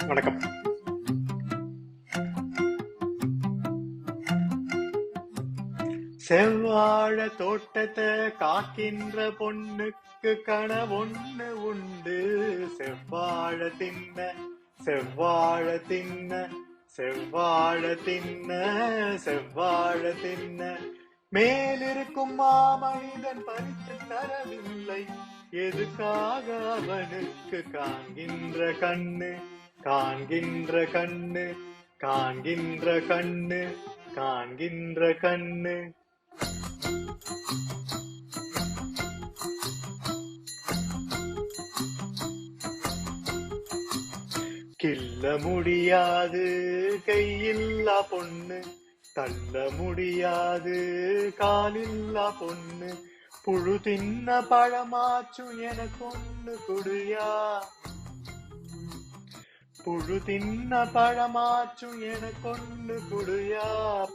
வணக்கம். செவ்வாழ தோட்டத்தை காக்கின்ற பொண்ணுக்கு கனவொன்னு உண்டு. செவ்வாழ தின்ன செவ்வாழ தின்ன செவ்வாழ தின்ன செவ்வாழ தின்ன மேலிருக்கும் மாமனிதன் பறித்து தரவில்லை. எதுக்காக அவனுக்கு காண்கின்ற கண்ணு காண்கின்ற கண்ணு காண்கின்ற கண்ணு காண்கின்ற கண்ணு. கில்ல முடியாது கையில்லா பொண்ணு, தள்ள முடியாது காலில்லா பொண்ணு. புழு தின்ன பழமாச்சும் எனக்கு ஒண்ணு குடியா, புழு தின்ன பழமாச்சும் எனக்கு ஒண்ணு குடியா.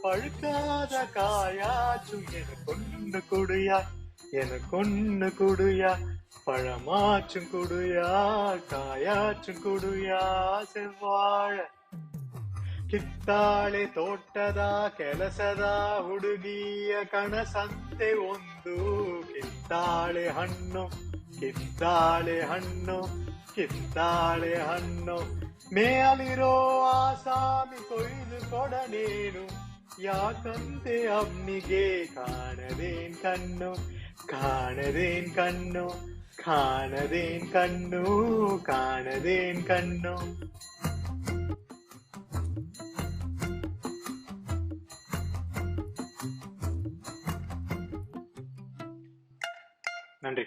பழுக்காத காயாச்சும் எனக்கு ஒண்ணு குடியா, எனக்கு ஒண்ணு குடியா. பழமாச்சும் குடியா, காயாச்சும் குடியா. செவ்வாழ ಕಿತ್ತಾಳೆ ತೋಟದ ಕೆಲಸದ ಹುಡುಗಿಯ ಕನಸಂತೆ ಒಂದು. ಕಿತ್ತಾಳೆ ಹಣ್ಣು ಕಿತ್ತಾಳೆ ಹಣ್ಣು ಕಿತ್ತಾಳೆ ಹಣ್ಣು. ಮೇಲಿರೋ ಆಸಾಮಿ ಕೊಯ್ದು ಕೊಡನೇನು, ಯಾಕಂತೆ ಅವನಿಗೆ ಕಾಣದೇನ್ ಕಣ್ಣು ಕಾಣದೇನ್ ಕಣ್ಣು ಕಾಣದೇನ್ ಕಣ್ಣು ಕಾಣದೇನ್ ಕಣ್ಣು. நன்றி.